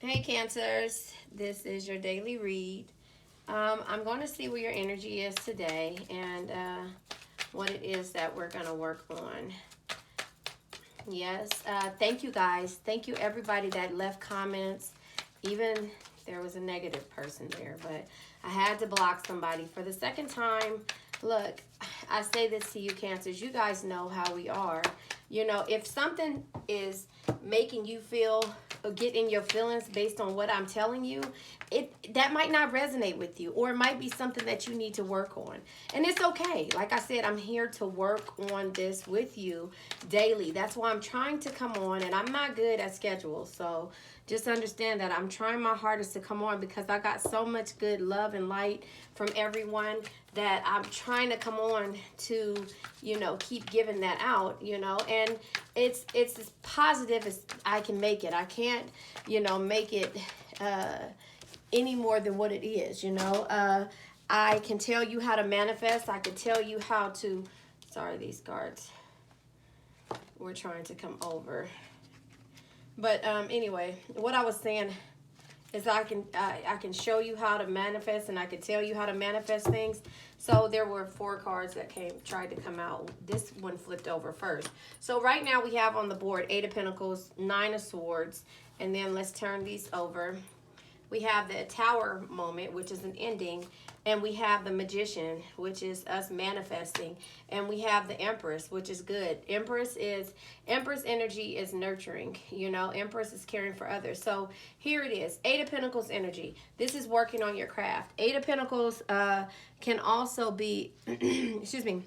Hey Cancers, this is your daily read. I'm going to see where your energy is today and what it is that we're going to work on. Yes, thank you guys. Thank you everybody that left comments. Even there was a negative person there, but I had to block somebody for the second time. Look, I say this to you Cancers. You guys know how we are. You know, if something is making you feel or get in your feelings based on what I'm telling you, that might not resonate with you, or it might be something that you need to work on. And it's okay. Like I said, I'm here to work on this with you daily. That's why I'm trying to come on, and I'm not good at schedules. So just understand that I'm trying my hardest to come on because I got so much good love and light from everyone that I'm trying to come on to, you know, keep giving that out, you know, and it's as positive as I can make it. I can't, you know, make it any more than what it is, you know. I can tell you how to manifest. I can tell you how to, sorry, these cards were trying to come over. But anyway, what I was saying is I can show you how to manifest, and I can tell you how to manifest things. So there were 4 cards that tried to come out. This one flipped over first. So right now we have on the board 8 of Pentacles, 9 of Swords, and then let's turn these over. We have the Tower moment, which is an ending, and we have the Magician, which is us manifesting, and we have the Empress, which is good. Empress energy is nurturing, you know. Empress is caring for others. So here it is, 8 of Pentacles energy. This is working on your craft. 8 of Pentacles can also be, excuse me,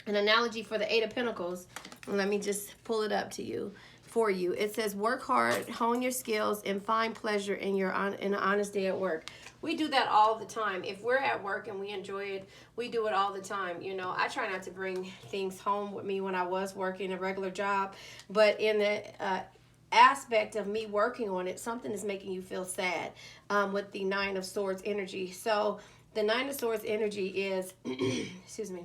an analogy for the 8 of Pentacles. Let me just pull it up to you. For you, it says work hard, hone your skills, and find pleasure in an honest day at work. We do that all the time. If we're at work and we enjoy it, we do it all the time. You know, I try not to bring things home with me when I was working a regular job, but in the aspect of me working on it, something is making you feel sad with the 9 of Swords energy. So the 9 of Swords energy is, excuse me,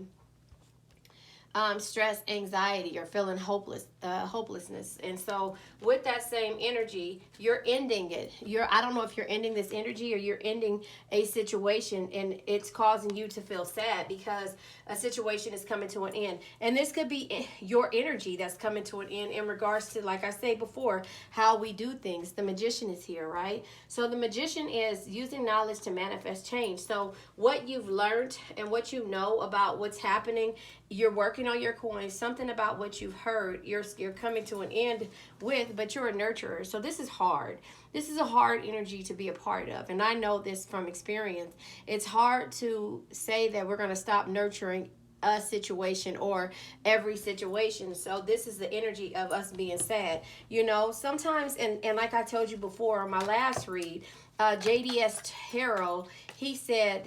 stress, anxiety, or feeling hopelessness. And so with that same energy, you're ending it. I don't know if you're ending this energy or you're ending a situation, and it's causing you to feel sad because a situation is coming to an end. And this could be your energy that's coming to an end in regards to, like I said before, how we do things. The Magician is here, right? So the Magician is using knowledge to manifest change. So what you've learned and what you know about what's happening, you're working on your coins, something about what you've heard, you're coming to an end with, but you're a nurturer. So this is hard. This is a hard energy to be a part of. And I know this from experience. It's hard to say that we're going to stop nurturing a situation or every situation. So this is the energy of us being sad. You know, sometimes, and like I told you before on my last read, JDS Tarot, he said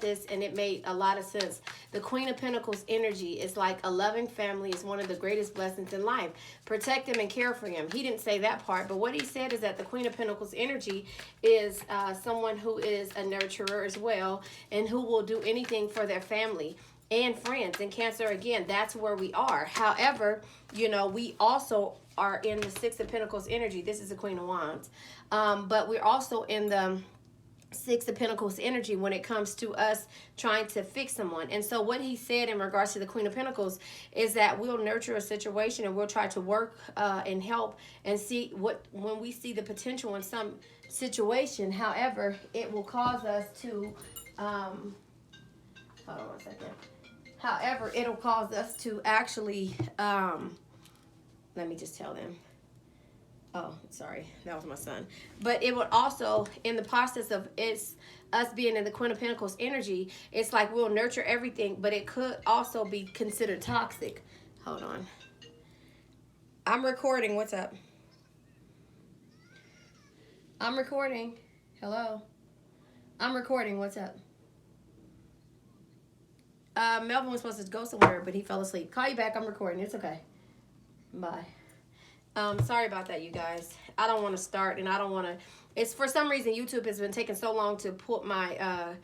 this, and it made a lot of sense. The Queen of Pentacles energy is like a loving family is one of the greatest blessings in life. Protect him and care for him. He didn't say that part, but what he said is that the Queen of Pentacles energy is someone who is a nurturer as well, and who will do anything for their family and friends. And Cancer, again, that's where we are. However, you know, we also are in the 6 of Pentacles energy. This is the Queen of Wands. But we're also in the 6 of Pentacles energy when it comes to us trying to fix someone. And so what he said in regards to the Queen of Pentacles is that we'll nurture a situation and we'll try to work and help and see when we see the potential in some situation. However, it will cause us to hold on one second. However, it'll cause us to actually let me just tell them. Oh, sorry, that was my son. But it would also, in the process of us being in the Queen of Pentacles energy, it's like we'll nurture everything, but it could also be considered toxic. Hold on. I'm recording. What's up? I'm recording. Hello? I'm recording. What's up? Melvin was supposed to go somewhere, but he fell asleep. Call you back. I'm recording. It's okay. Bye. Sorry about that, you guys. I don't want to start, and I don't want to. It's for some reason YouTube has been taking so long to put my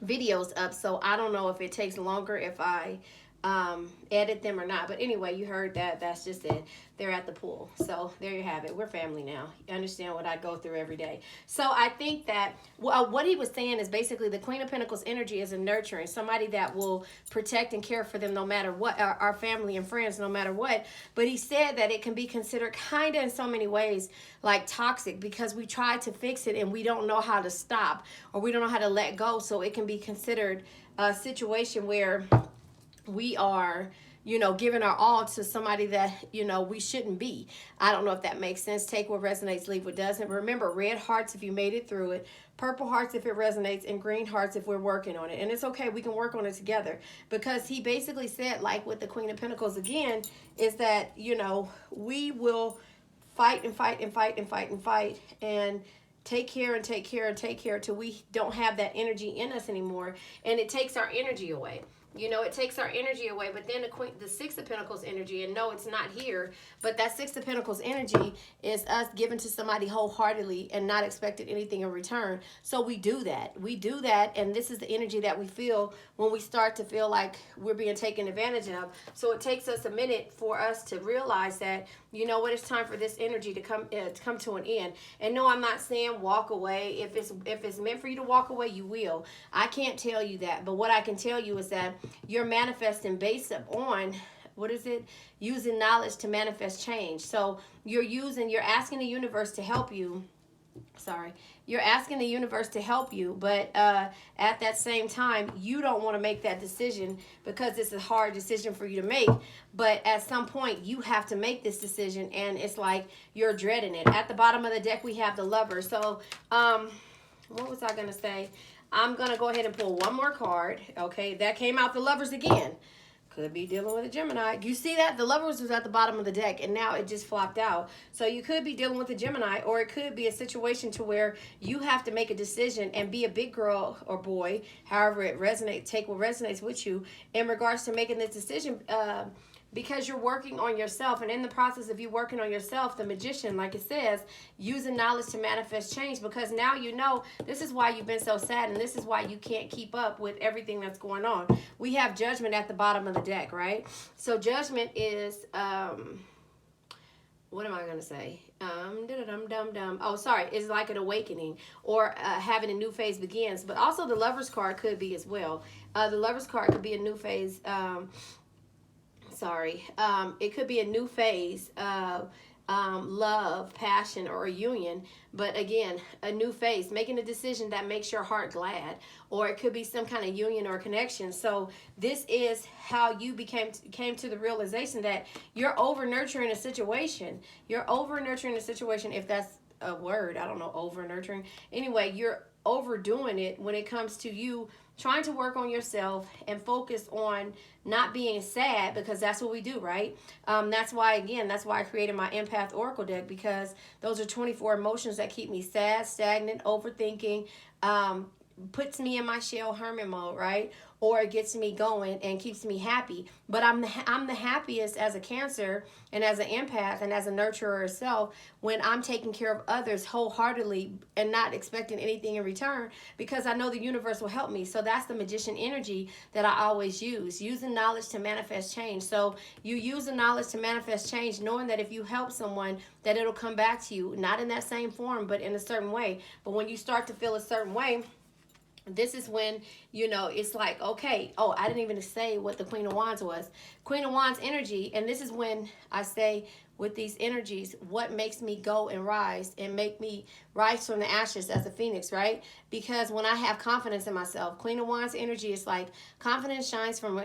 videos up, so I don't know if it takes longer if I edit them or not. But anyway, you heard that. That's just it. They're at the pool. So there you have it. We're family now. You understand what I go through every day. So I think that what he was saying is basically the Queen of Pentacles energy is a nurturing, somebody that will protect and care for them no matter what, our family and friends no matter what. But he said that it can be considered kind of in so many ways like toxic because we try to fix it and we don't know how to stop, or we don't know how to let go. So it can be considered a situation where we are, giving our all to somebody that, we shouldn't be. I don't know if that makes sense. Take what resonates, leave what doesn't. Remember, red hearts if you made it through it, purple hearts if it resonates, and green hearts if we're working on it. And it's okay. We can work on it together, because he basically said, like with the Queen of Pentacles again, is that, we will fight and fight and fight and fight and fight and take care and take care and take care till we don't have that energy in us anymore, and it takes our energy away. It takes our energy away. But then the Six of Pentacles energy, and no, it's not here, but that Six of Pentacles energy is us giving to somebody wholeheartedly and not expecting anything in return. So we do that. And this is the energy that we feel when we start to feel like we're being taken advantage of. So it takes us a minute for us to realize that, it's time for this energy to come to an end. And no, I'm not saying walk away. If it's meant for you to walk away, you will. I can't tell you that. But what I can tell you is that you're manifesting based on, using knowledge to manifest change. So you're asking the universe to help you. You're asking the universe to help you, but at that same time, you don't want to make that decision because it's a hard decision for you to make. But at some point, you have to make this decision, and it's like you're dreading it. At the bottom of the deck, we have the Lover. So, what was I going to say? I'm going to go ahead and pull one more card. Okay, that came out the Lovers again. Could be dealing with a Gemini. You see that? The Lovers was at the bottom of the deck, and now it just flopped out. So you could be dealing with a Gemini, or it could be a situation to where you have to make a decision and be a big girl or boy, however it resonates, take what resonates with you in regards to making this decision, because you're working on yourself. And in the process of you working on yourself, the Magician, like it says, using knowledge to manifest change, because now this is why you've been so sad, and this is why you can't keep up with everything that's going on. We have Judgment at the bottom of the deck, right? So Judgment is, what am I going to say? Oh, sorry. It's like an awakening, or having a new phase begins. But also the Lover's card could be as well. The Lover's card could be a new phase. It could be a new phase of love, passion, or a union. But again, a new phase, making a decision that makes your heart glad, or it could be some kind of union or connection. So this is how you came to the realization that you're over nurturing a situation. You're over nurturing a situation, if that's a word. I don't know, over nurturing. Anyway, you're overdoing it when it comes to you trying to work on yourself and focus on not being sad, because that's what we do, right? That's why I created my Empath Oracle deck, because those are 24 emotions that keep me sad, stagnant, overthinking, puts me in my shell hermit mode, right? Or it gets me going and keeps me happy. But I'm the happiest as a Cancer and as an empath and as a nurturer herself when I'm taking care of others wholeheartedly and not expecting anything in return, because I know the universe will help me. So that's the Magician energy that I always use, using knowledge to manifest change. So you use the knowledge to manifest change, knowing that if you help someone, that it'll come back to you, not in that same form, but in a certain way. But when you start to feel a certain way, this is when, it's like, okay, I didn't even say what the Queen of Wands was. Queen of Wands energy, and this is when I say, with these energies, what makes me go and rise and make me rise from the ashes as a phoenix, right? Because when I have confidence in myself, Queen of Wands energy is like confidence shines from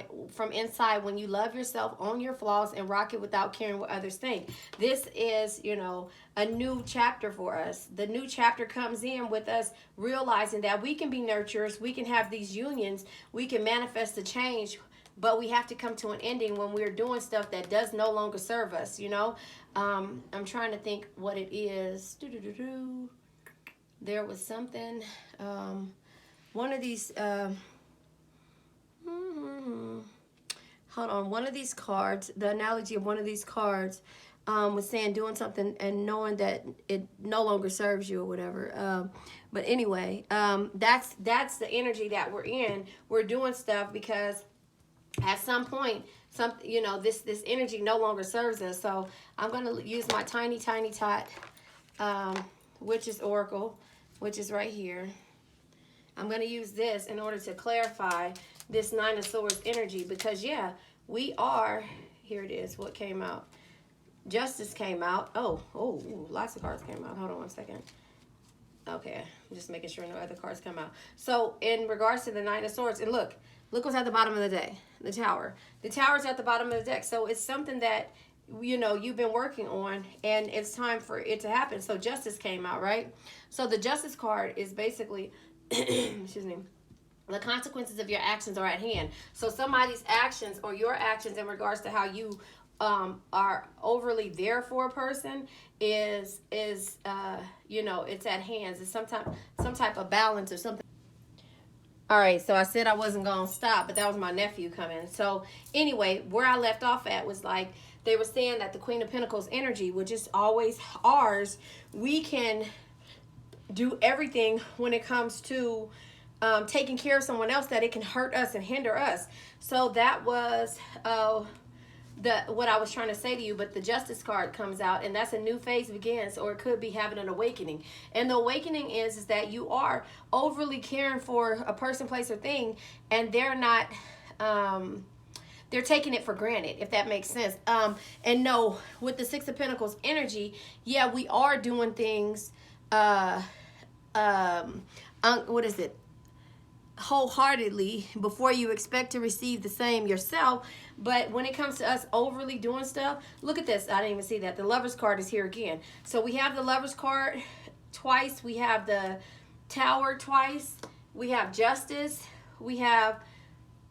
inside when you love yourself, own your flaws, and rock it without caring what others think. This is, a new chapter for us. The new chapter comes in with us realizing that we can be nurturers, we can have these unions, we can manifest the change, but we have to come to an ending when we're doing stuff that does no longer serve us, I'm trying to think what it is. There was something, one of these, hold on, one of these cards, the analogy of one of these cards was saying doing something and knowing that it no longer serves you or whatever. But anyway, that's the energy that we're in. We're doing stuff because at some point, this energy no longer serves us. So I'm going to use my tiny tot witch's oracle, which is right here. I'm going to use this in order to clarify this Nine of Swords energy, because yeah, we are, here it is, what came out. Justice came out. Ooh, lots of cards came out. Hold on one second. Okay, I'm just making sure no other cards come out. So in regards to the Nine of Swords, and look what's at the bottom of the deck, the Tower. The Tower's at the bottom of the deck. So it's something that, you've been working on, and it's time for it to happen. So Justice came out, right? So the Justice card is basically, excuse me, the consequences of your actions are at hand. So somebody's actions or your actions in regards to how you are overly there for a person is it's at hands. It's some type of balance or something. All right, so I said I wasn't gonna stop, but that was my nephew coming. So anyway, where I left off at was like, they were saying that the Queen of Pentacles energy, which is always ours, we can do everything when it comes to taking care of someone else, that it can hurt us and hinder us. So that was what I was trying to say to you. But the Justice card comes out, and that's a new phase begins, or it could be having an awakening. And the awakening is that you are overly caring for a person, place, or thing, and they're not they're taking it for granted, if that makes sense. And no, with the Six of Pentacles energy, yeah, we are doing things what is it, wholeheartedly, before you expect to receive the same yourself. But when it comes to us overly doing stuff, look at this. I didn't even see that. The Lover's card is here again. So we have the Lover's card twice. We have the Tower twice. We have Justice. We have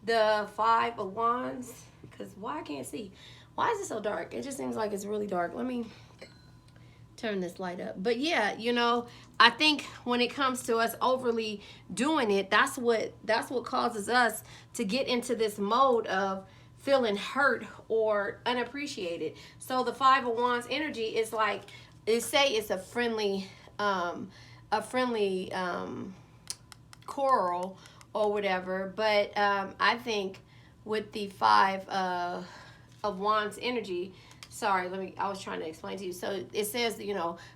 the Five of Wands. Because why I can't see? Why is it so dark? It just seems like it's really dark. Let me turn this light up. But yeah, I think when it comes to us overly doing it, that's what causes us to get into this mode of feeling hurt or unappreciated. So the Five of Wands energy is like, say it's a friendly coral or whatever, but I think with the Five of Wands energy, I was trying to explain to you. So it says,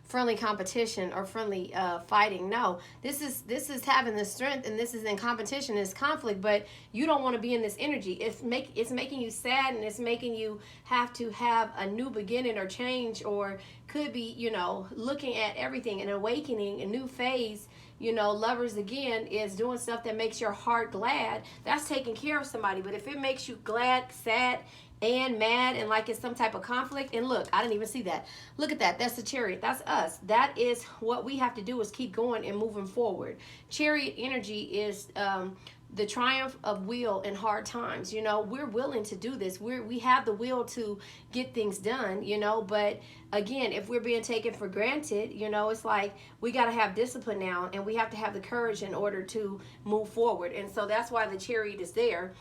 friendly competition or friendly fighting. No, this is having the strength, and this is in competition, it's conflict, but you don't want to be in this energy. It's making you sad, and it's making you have to have a new beginning or change, or could be, looking at everything, an awakening, a new phase. Lovers again is doing stuff that makes your heart glad. That's taking care of somebody. But if it makes you glad, sad, and mad, and like it's some type of conflict, and look, I didn't even see that. Look at that. That's the Chariot. That's us. That is what we have to do, is keep going and moving forward. Chariot energy is the triumph of will in hard times. We're willing to do this. We have the will to get things done, but again, if we're being taken for granted, it's like we got to have discipline now, and we have to have the courage in order to move forward. And so that's why the Chariot is there.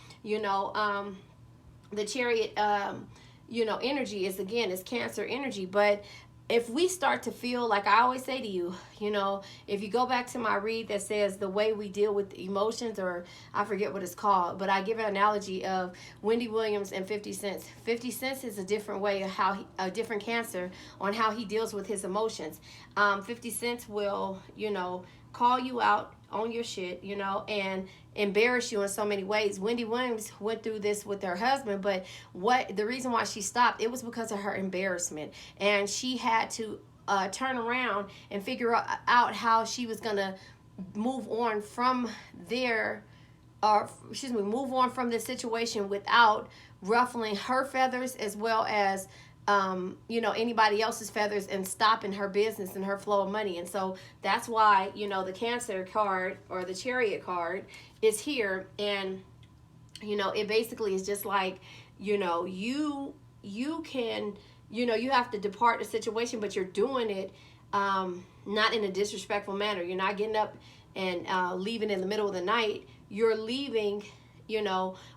The Chariot energy is Cancer energy. But if we start to feel, like I always say to you, if you go back to my read that says the way we deal with emotions, or I forget what it's called, but I give an analogy of Wendy Williams and 50 Cent. 50 Cent is a different way of a different Cancer on how he deals with his emotions. 50 Cent will, call you out on your shit, and embarrass you in so many ways. Wendy Williams went through this with her husband, but the reason why she stopped, it was because of her embarrassment, and she had to turn around and figure out how she was gonna move on from move on from this situation without ruffling her feathers, as well as anybody else's feathers, and stopping her business and her flow of money. And so that's why, the Cancer card or the Chariot card is here. And, it basically is just like, you can, you have to depart the situation, but you're doing it not in a disrespectful manner. You're not getting up and leaving in the middle of the night. You're leaving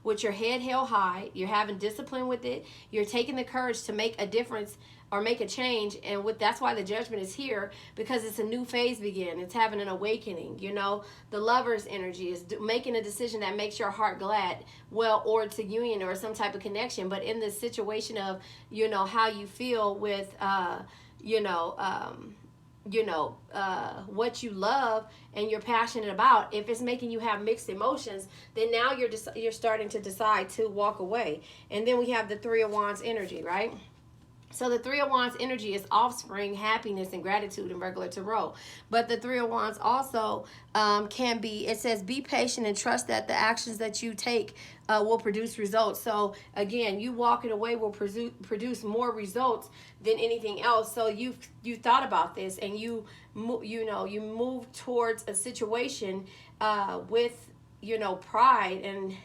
with your head held high. You're having discipline with it. You're taking the courage to make a difference or make a change. And that's why the Judgment is here, because it's a new phase begin. It's having an awakening. You know, the Lover's energy is making a decision that makes your heart glad. Well, or it's a union or some type of connection. But in this situation of, you know, how you feel with, what you love and you're passionate about, if it's making you have mixed emotions, then now you're starting to decide to walk away. And then we have the Three of Wands energy, right? So the Three of Wands energy is offspring, happiness, and gratitude in regular tarot. But the Three of Wands also can be, it says, be patient and trust that the actions that you take will produce results. So again, you walking away will produce more results than anything else. So you thought about this, and you move towards a situation with, pride and,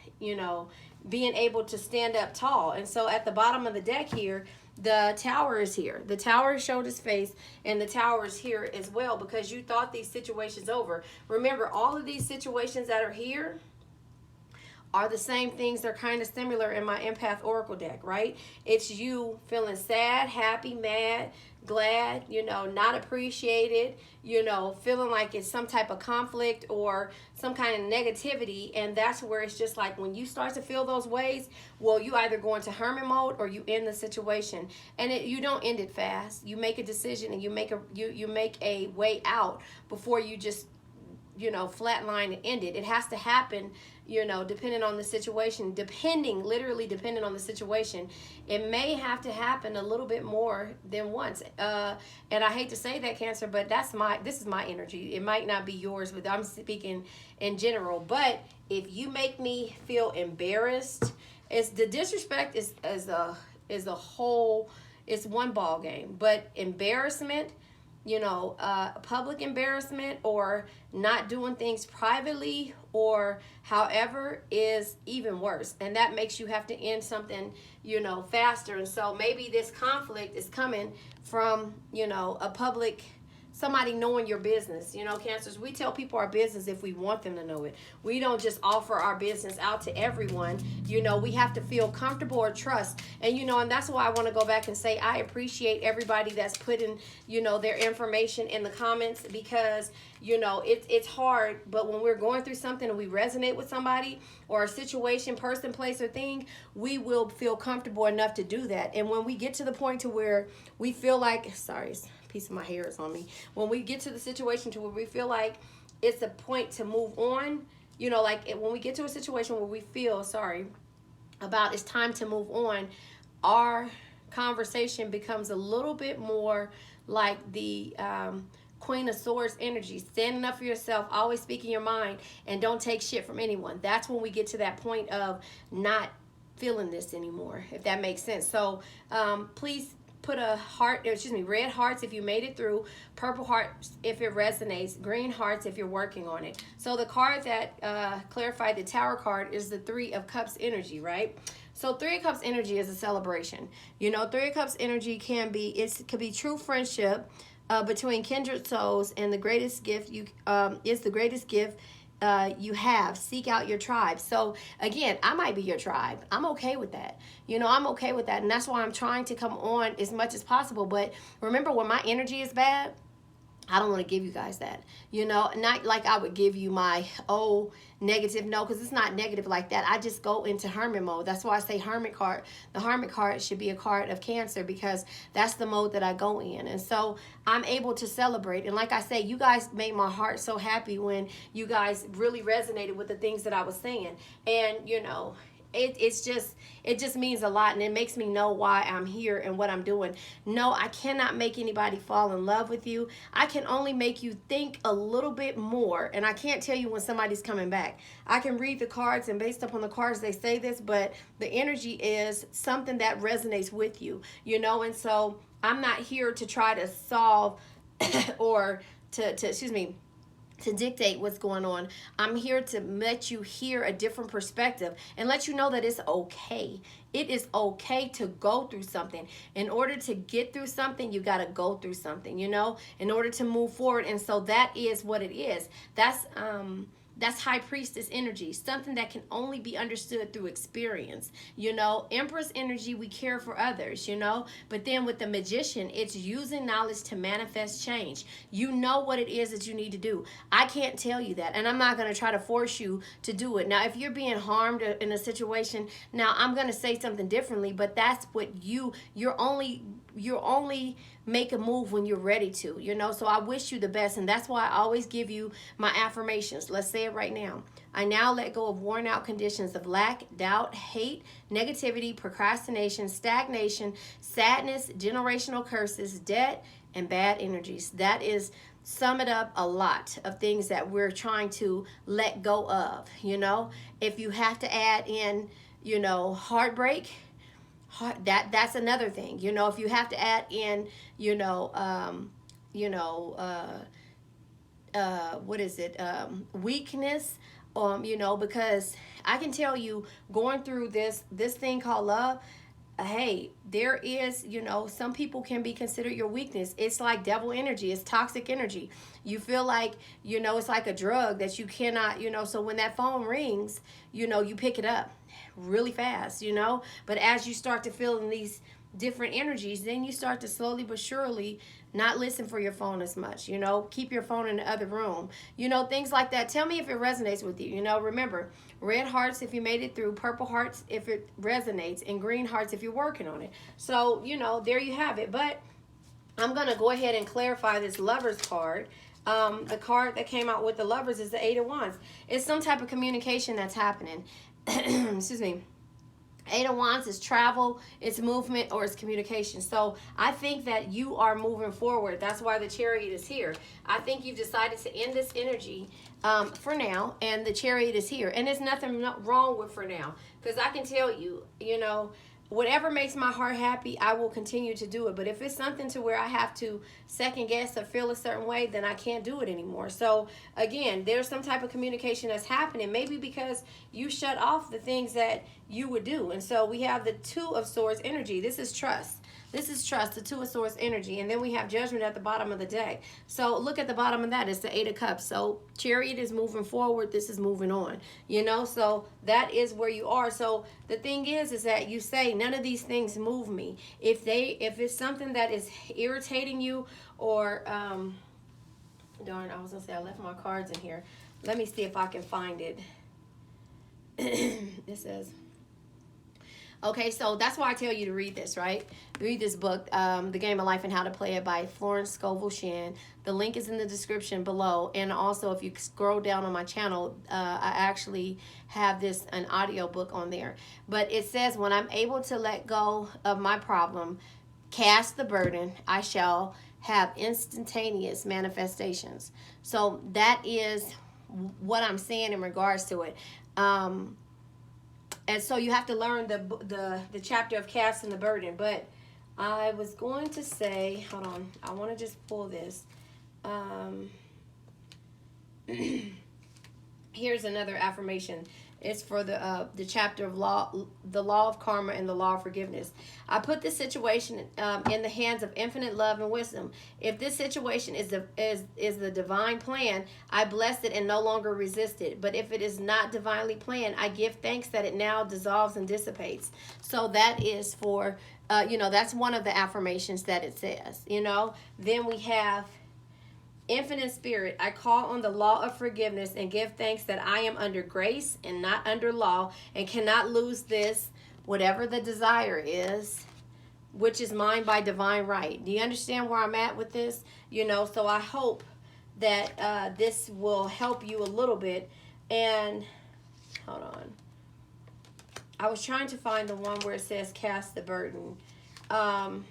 being able to stand up tall. And so at the bottom of the deck here, the Tower is here. The Tower showed his face, and the Tower is here as well, because you thought these situations over. Remember, all of these situations that are here are the same things. They're kind of similar in my Empath Oracle deck, right? It's you feeling sad, happy, mad, glad, not appreciated, feeling like it's some type of conflict or some kind of negativity. And that's where it's just like, when you start to feel those ways, well, you either go into hermit mode or you end the situation. And you don't end it fast. You make a decision, and you make a way out before you just flatline and end it. It has to happen, depending on the situation, literally depending on the situation. It may have to happen a little bit more than once. And I hate to say that, Cancer, but this is my energy. It might not be yours, but I'm speaking in general. But if you make me feel embarrassed, it's the disrespect is a whole, it's one ball game. But embarrassment, public embarrassment, or not doing things privately, or however, is even worse. And that makes you have to end something, faster. And so maybe this conflict is coming from, a public, somebody knowing your business. Cancers, we tell people our business if we want them to know it. We don't just offer our business out to everyone. We have to feel comfortable or trust. And, and that's why I want to go back and say I appreciate everybody that's putting, their information in the comments, because, it's hard. But when we're going through something and we resonate with somebody or a situation, person, place, or thing, we will feel comfortable enough to do that. And when we get to the point to where we feel like, sorry, piece of my hair is on me. When we get to the situation to where we feel like it's a point to move on, when we get to a situation where we feel about it's time to move on, our conversation becomes a little bit more like the Queen of Swords energy, standing up for yourself, always speaking your mind, and don't take shit from anyone. That's when we get to that point of not feeling this anymore, if that makes sense. So please put a heart, red hearts if you made it through, purple hearts if it resonates, green hearts if you're working on it. So the card that clarified the Tower card is the Three of Cups energy, right? So Three of Cups energy is a celebration. Three of Cups energy could be true friendship between kindred souls, and the greatest gift you have. Seek out your tribe. So again, I might be your tribe. I'm okay with that. I'm okay with that. And that's why I'm trying to come on as much as possible. But remember, when my energy is bad, I don't want to give you guys that. Not like I would give you my, negative. No, because it's not negative like that. I just go into hermit mode. That's why I say hermit card. The hermit card should be a card of Cancer, because that's the mode that I go in. And so I'm able to celebrate. And like I say, you guys made my heart so happy when you guys really resonated with the things that I was saying. And, it just means a lot, and it makes me know why I'm here and what I'm doing. No, I cannot make anybody fall in love with you. I can only make you think a little bit more, and I can't tell you when somebody's coming back. I can read the cards, and based upon the cards they say this, but the energy is something that resonates with you, and so I'm not here to try to solve or to dictate what's going on. I'm here to let you hear a different perspective and let you know that it's okay. It is okay to go through something. In order to get through something, you got to go through something, in order to move forward. And so that is what it is. That's That's high priestess energy, something that can only be understood through experience. You know, empress energy, we care for others, you know. But then with the magician, it's using knowledge to manifest change. You know what it is that you need to do. I can't tell you that, and I'm not going to try to force you to do it. Now, if you're being harmed in a situation, now I'm going to say something differently, but that's what you're only make a move when you're ready to, you know. So I wish you the best, and that's why I always give you my affirmations. Let's say it right now. I now let go of worn out conditions of lack, doubt, hate, negativity, procrastination, stagnation, sadness, generational curses, debt, and bad energies. That is, sum it up, a lot of things that we're trying to let go of, you know. If you have to add in, you know, heartbreak, that's another thing, you know. If you have to add in, you know, what is it, weakness, you know, because I can tell you, going through this thing called love, hey, there is, you know, some people can be considered your weakness. It's like devil energy. It's toxic energy. You feel like, you know, it's like a drug that you cannot, you know. So when that phone rings, you know, you pick it up really fast, you know. But as you start to feel in these different energies, then you start to slowly but surely not listen for your phone as much, you know. Keep your phone in the other room, you know, things like that. Tell me if it resonates with you, you know. Remember, red hearts if you made it through, purple hearts if it resonates, and green hearts if you're working on it. So, you know, there you have it. But I'm going to go ahead and clarify this Lovers card. The card that came out with the Lovers is the Eight of Wands. It's some type of communication that's happening. Excuse me. Eight of Wands is travel, it's movement, or it's communication. So I think that you are moving forward. That's why the Chariot is here. I think you've decided to end this energy for now, and the Chariot is here. And there's nothing wrong with for now, because I can tell you, you know, whatever makes my heart happy, I will continue to do it. But if it's something to where I have to second guess or feel a certain way, then I can't do it anymore. So again, there's some type of communication that's happening, maybe because you shut off the things that you would do. And so we have the Two of Swords energy. This is trust. This is trust, the Two of Swords energy. And then we have Judgment at the bottom of the deck. So look at the bottom of that. It's the Eight of Cups. So Chariot is moving forward. This is moving on. You know, so that is where you are. So the thing is that you say, none of these things move me. If it's something that is irritating you, or, darn, I was going to say I left my cards in here. Let me see if I can find it. It says... Okay, so that's why I tell you to read this, right? Read this book, The Game of Life and How to Play It by Florence Scovel Shinn. The link is in the description below. And also, if you scroll down on my channel, I actually have an audio book on there. But it says, when I'm able to let go of my problem, cast the burden, I shall have instantaneous manifestations. So that is what I'm saying in regards to it. And so you have to learn the chapter of casting the burden. But I was going to say, hold on, I want to just pull this. Here's another affirmation. It's for the chapter of the law of karma and the law of forgiveness. I put this situation in the hands of infinite love and wisdom. If this situation is the divine plan, I bless it and no longer resist it. But if it is not divinely planned, I give thanks that it now dissolves and dissipates. So that is for, you know, that's one of the affirmations that it says, you know. Then we have Infinite Spirit, I call on the law of forgiveness and give thanks that I am under grace and not under law, and cannot lose this, whatever the desire is, which is mine by divine right. Do you understand where I'm at with this? You know, so I hope that this will help you a little bit. And hold on. I was trying to find the one where it says cast the burden. Well,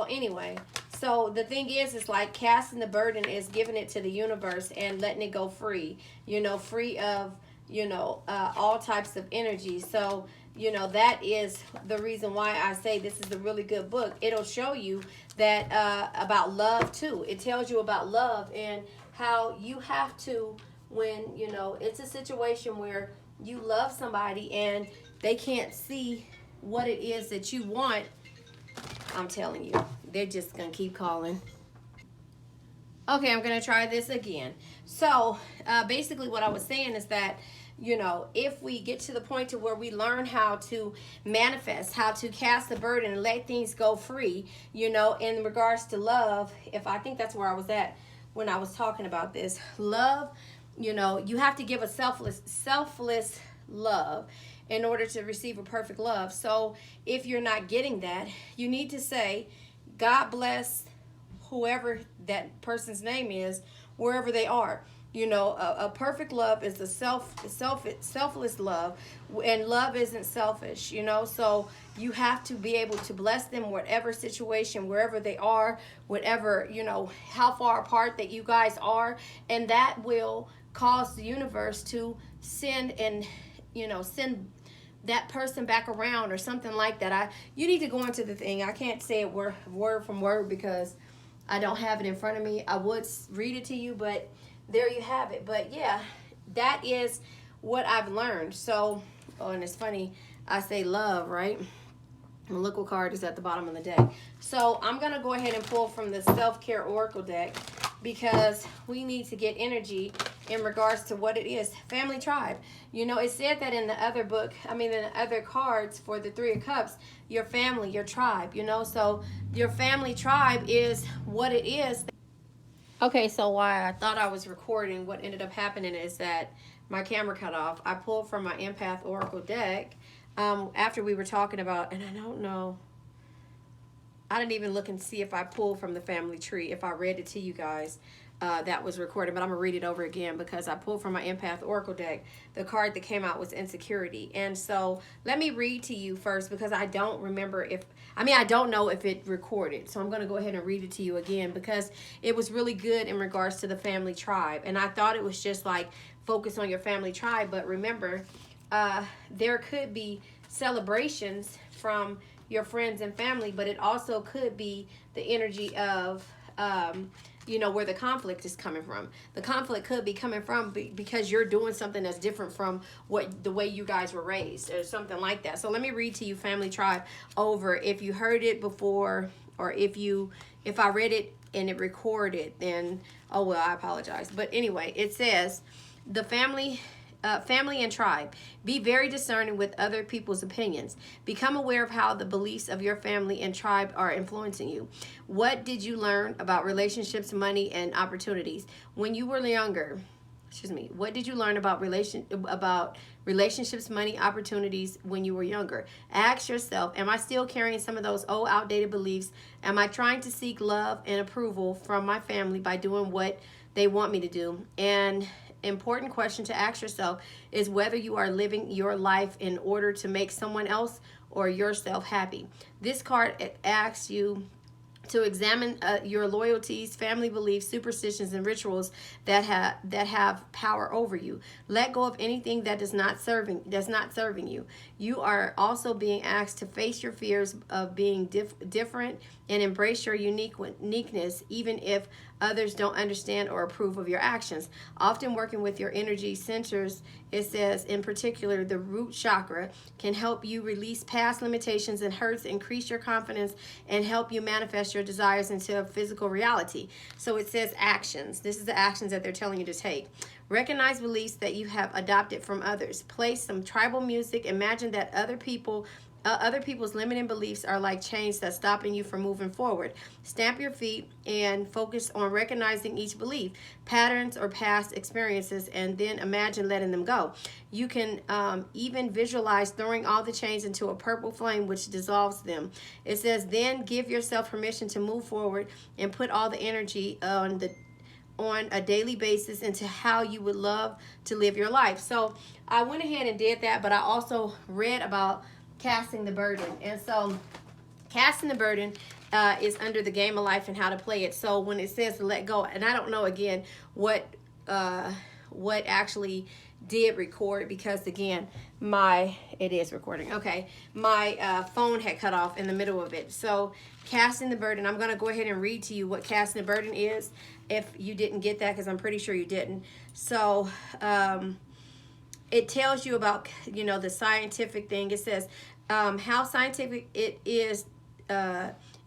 anyway. So the thing is, it's like casting the burden is giving it to the universe and letting it go free, you know, free of, you know, all types of energy. So, you know, that is the reason why I say this is a really good book. It'll show you that about love too. It tells you about love and how you have to, when, you know, it's a situation where you love somebody and they can't see what it is that you want. I'm telling you, they're just going to keep calling. Okay, I'm going to try this again. So, basically what I was saying is that, you know, if we get to the point to where we learn how to manifest, how to cast the burden and let things go free, you know, in regards to love, if I think that's where I was at when I was talking about this. Love, you know, you have to give a selfless love in order to receive a perfect love. So, if you're not getting that, you need to say, God bless whoever that person's name is, wherever they are. You know, a perfect love is a selfless love, and love isn't selfish. You know, so you have to be able to bless them, whatever situation, wherever they are, whatever, you know, how far apart that you guys are, and that will cause the universe to send and, you know, send that person back around or something like that. You need to go into the thing. I can't say it word from word because I don't have it in front of me. I would read it to you, but there you have it. But yeah, that is what I've learned. So, oh, and it's funny, I say love, right? And look what card is at the bottom of the deck. So I'm going to go ahead and pull from the Self-Care Oracle deck because we need to get energy in regards to what it is. Family tribe. You know, it said that in the other book, in the other cards for the Three of Cups, your family, your tribe, you know. So your family tribe is what it is. Okay, so why I thought I was recording, what ended up happening is that my camera cut off. I pulled from my Empath Oracle deck after we were talking about, and I don't know, I didn't even look and see if I pulled from the family tree, if I read it to you guys. That was recorded, but I'm gonna read it over again because I pulled from my Empath Oracle deck. The card that came out was insecurity. And so let me read to you first because I don't remember I don't know if it recorded. So I'm gonna go ahead and read it to you again because it was really good in regards to the family tribe. And I thought it was just like focus on your family tribe, but remember, there could be celebrations from your friends and family, but it also could be the energy of you know, where the conflict is coming from. The conflict could be coming from because you're doing something that's different from the way you guys were raised or something like that. So let me read to you family tribe over. If you heard it before, or if I read it and it recorded, then oh well, I apologize. But anyway, it says the family and tribe. Be very discerning with other people's opinions. Become aware of how the beliefs of your family and tribe are influencing you. What did you learn about relationships, money, and opportunities when you were younger? What did you learn about relationships, money, opportunities when you were younger? Ask yourself, am I still carrying some of those old outdated beliefs? Am I trying to seek love and approval from my family by doing what they want me to do? And important question to ask yourself is whether you are living your life in order to make someone else or yourself happy. This card asks you to examine your loyalties, family beliefs, superstitions, and rituals that have power over you. Let go of anything that is not serving you. You are also being asked to face your fears of being different and embrace your uniqueness, even if others don't understand or approve of your actions. Often working with your energy centers, it says in particular the root chakra can help you release past limitations and hurts, increase your confidence, and help you manifest your desires into a physical reality. So it says actions. This is the actions that they're telling you to take. Recognize beliefs that you have adopted from others. Play some tribal music. Imagine that other people's limiting beliefs are like chains that's stopping you from moving forward. Stamp your feet and focus on recognizing each belief, patterns, or past experiences, and then imagine letting them go. You can even visualize throwing all the chains into a purple flame which dissolves them. It says, then give yourself permission to move forward and put all the energy on a daily basis into how you would love to live your life. So I went ahead and did that, but I also read about casting the burden. And so casting the burden is under the game of life and how to play it. So when it says to let go, and I don't know again what actually did record, because again it is recording. Okay, my phone had cut off in the middle of it. So casting the burden, I'm going to go ahead and read to you what casting the burden is if you didn't get that, because I'm pretty sure you didn't. So it tells you about, you know, the scientific thing. It says how scientific it is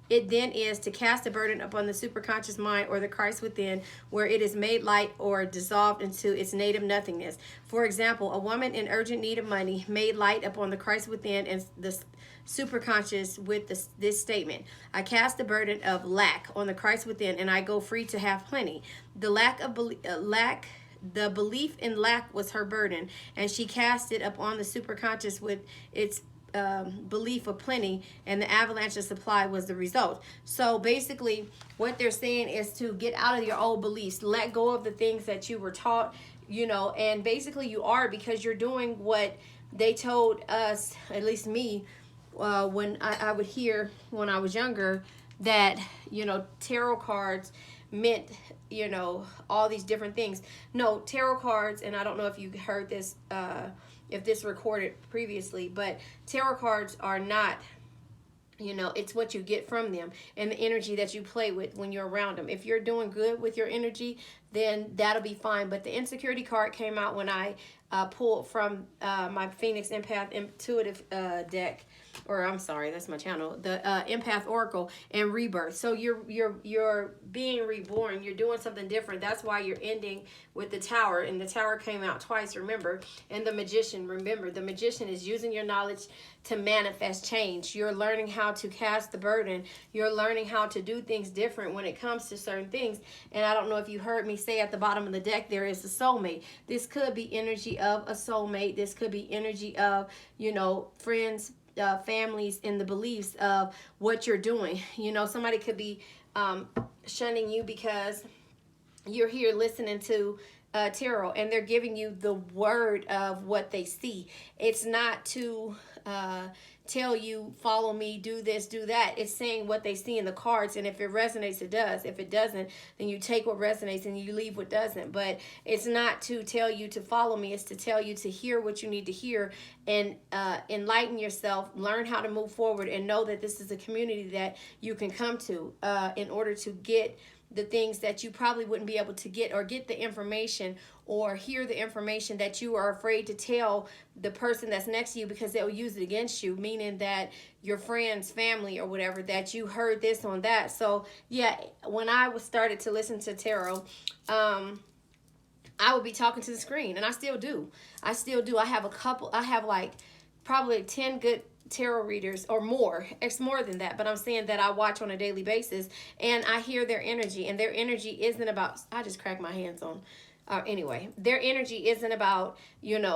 It then is to cast a burden upon the superconscious mind or the Christ within, where it is made light or dissolved into its native nothingness. For example, a woman in urgent need of money made light upon the Christ within and the superconscious with this statement: I cast the burden of lack on the Christ within, and I go free to have plenty. The belief in lack was her burden, and she cast it upon the superconscious with its belief of plenty, and the avalanche of supply was the result. So basically, what they're saying is to get out of your old beliefs, let go of the things that you were taught, and basically you are, because you're doing what they told us, at least me, when I would hear when I was younger that, tarot cards meant, all these different things. No, tarot cards, and I don't know if you heard this, if this recorded previously, but tarot cards are not, it's what you get from them and the energy that you play with when you're around them. If you're doing good with your energy, then that'll be fine. But the insecurity card came out when I pulled from my Phoenix Empath Intuitive deck, or I'm sorry, that's my channel, the Empath Oracle, and Rebirth. So you're being reborn. You're doing something different. That's why you're ending with the Tower, and the Tower came out twice, remember, and the Magician. Remember, the Magician is using your knowledge to manifest change. You're learning how to cast the burden. You're learning how to do things different when it comes to certain things. And I don't know if you heard me say at the bottom of the deck, there is a soulmate. This could be energy of a soulmate. This could be energy of, friends, families, in the beliefs of what you're doing. Somebody could be shunning you because you're here listening to tarot, and they're giving you the word of what they see. It's not to tell you, follow me, do this, do that. It's saying what they see in the cards, and if it resonates, it does. If it doesn't, then you take what resonates and you leave what doesn't. But it's not to tell you to follow me. It's to tell you to hear what you need to hear and enlighten yourself, learn how to move forward, and know that this is a community that you can come to in order to get the things that you probably wouldn't be able to get, or get the information or hear the information that you are afraid to tell the person that's next to you because they'll use it against you, meaning that your friends, family, or whatever, that you heard this on that. So yeah, when I started to listen to tarot, I would be talking to the screen, and I still do. I have like probably 10 good tarot readers, or more. It's more than that, but I'm saying that I watch on a daily basis, and I hear their energy, and their energy isn't about, I just cracked my hands on, anyway, their energy isn't about,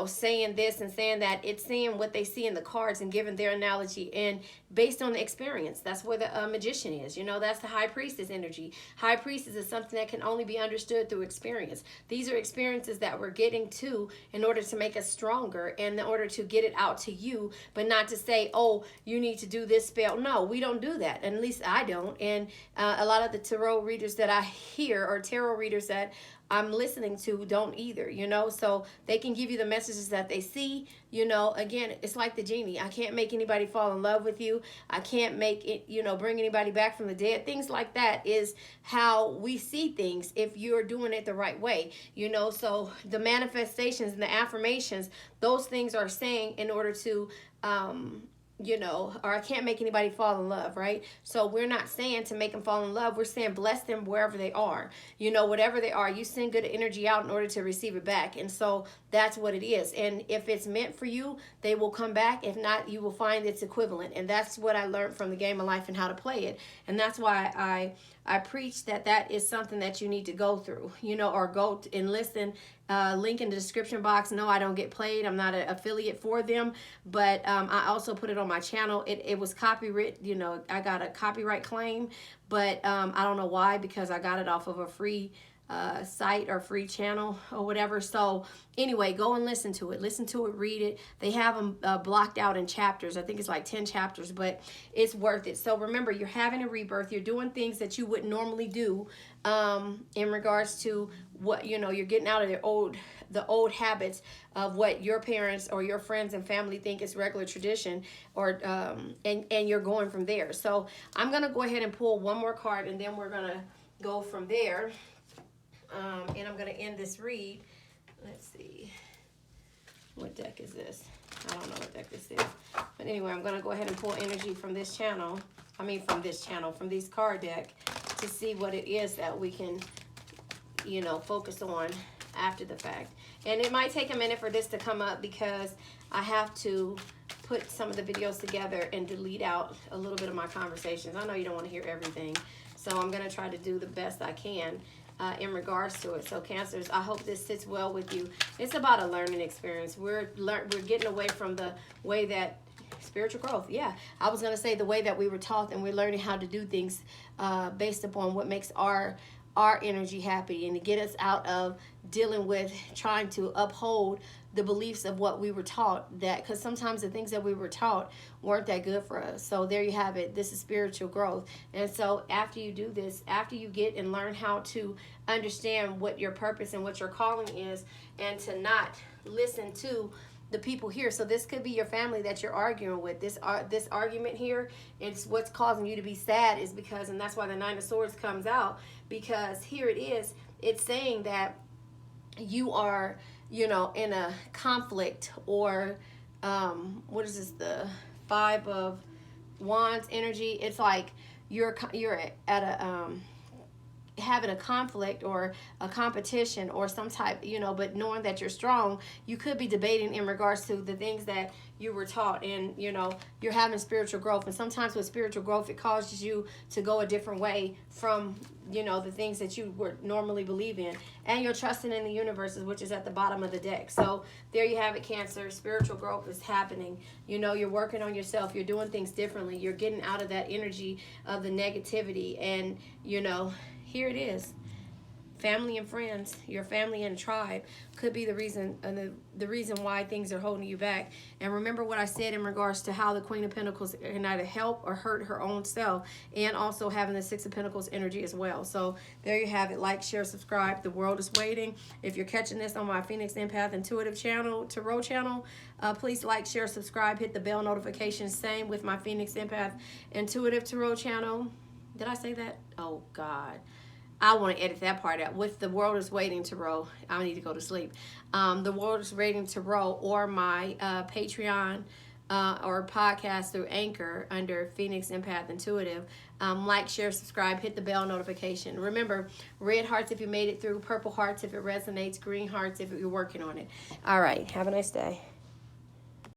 saying this and saying that. It's seeing what they see in the cards and giving their analogy, and based on the experience. That's where the Magician is. That's the High Priestess energy. High Priestess is something that can only be understood through experience. These are experiences that we're getting to in order to make us stronger, and in order to get it out to you, but not to say, oh, you need to do this spell. No, we don't do that. And at least I don't. And a lot of the tarot readers that I hear, or tarot readers that I'm listening to, don't either, so they can give you the messages that they see. Again, it's like the genie. I can't make anybody fall in love with you. I can't make it, bring anybody back from the dead. Things like that is how we see things if you're doing it the right way, so the manifestations and the affirmations, those things are saying in order to, or I can't make anybody fall in love, right? So we're not saying to make them fall in love. We're saying bless them wherever they are. Whatever they are, you send good energy out in order to receive it back. And so that's what it is. And if it's meant for you, they will come back. If not, you will find its equivalent. And that's what I learned from the game of life and how to play it. And that's why I preach that is something that you need to go through, or go and listen. Link in the description box. No, I don't get paid. I'm not an affiliate for them, but I also put it on my channel. It was copyright, I got a copyright claim, but I don't know why, because I got it off of a free site or free channel or whatever. So anyway, go and listen to it, read it. They have them blocked out in chapters. I think it's like 10 chapters, but it's worth it. So remember, you're having a rebirth. You're doing things that you wouldn't normally do in regards to what, you're getting out of the old habits of what your parents or your friends and family think is regular tradition, or and you're going from there. So I'm going to go ahead and pull one more card, and then we're going to go from there. And I'm going to end this read. Let's see. What deck is this? I don't know what deck this is. But anyway, I'm going to go ahead and pull energy from this channel. From these card deck to see what it is that we can, you know, focus on after the fact. And it might take a minute for this to come up because I have to put some of the videos together and delete out a little bit of my conversations. I know you don't want to hear everything, so I'm going to try to do the best I can in regards to it. So Cancers, I hope this sits well with you. It's about a learning experience. We're getting away from the way that spiritual growth. Yeah, I was going to say the way that we were taught, and we're learning how to do things based upon what makes our energy happy, and to get us out of dealing with trying to uphold the beliefs of what we were taught, that because sometimes the things that we were taught weren't that good for us. So there you have it. This is spiritual growth. And so after you do this, after you get and learn how to understand what your purpose and what your calling is, and to not listen to the people here. So this could be your family that you're arguing with. This argument here, it's what's causing you to be sad, is because, and that's why the Nine of Swords comes out, because here it is. It's saying that you are, you know, in a conflict, or what is this, the Five of Wands energy. It's like you're at a having a conflict or a competition or some type, you know, but knowing that you're strong, you could be debating in regards to the things that you were taught, and, you know, you're having spiritual growth. And sometimes with spiritual growth, it causes you to go a different way from, you know, the things that you would normally believe in. And you're trusting in the universe, which is at the bottom of the deck. So there you have it, Cancer. Spiritual growth is happening. You know, you're working on yourself. You're doing things differently. You're getting out of that energy of the negativity. And, you know, here it is. Family and friends, your family and tribe could be the reason, the reason why things are holding you back. And remember what I said in regards to how the Queen of Pentacles can either help or hurt her own self, and also having the Six of Pentacles energy as well. So there you have it. Like, share, subscribe. The world is waiting. If you're catching this on my Phoenix Empath Intuitive channel, Tarot channel, please like, share, subscribe, hit the bell notification. Same with my Phoenix Empath Intuitive Tarot channel. Did I say that? Oh, God. I want to edit that part out. With the world is waiting to roll. I need to go to sleep. The world is waiting to roll, or my Patreon or podcast through Anchor under Phoenix Empath Intuitive. Like, share, subscribe, hit the bell notification. Remember, red hearts if you made it through, purple hearts if it resonates, green hearts if you're working on it. All right. Have a nice day.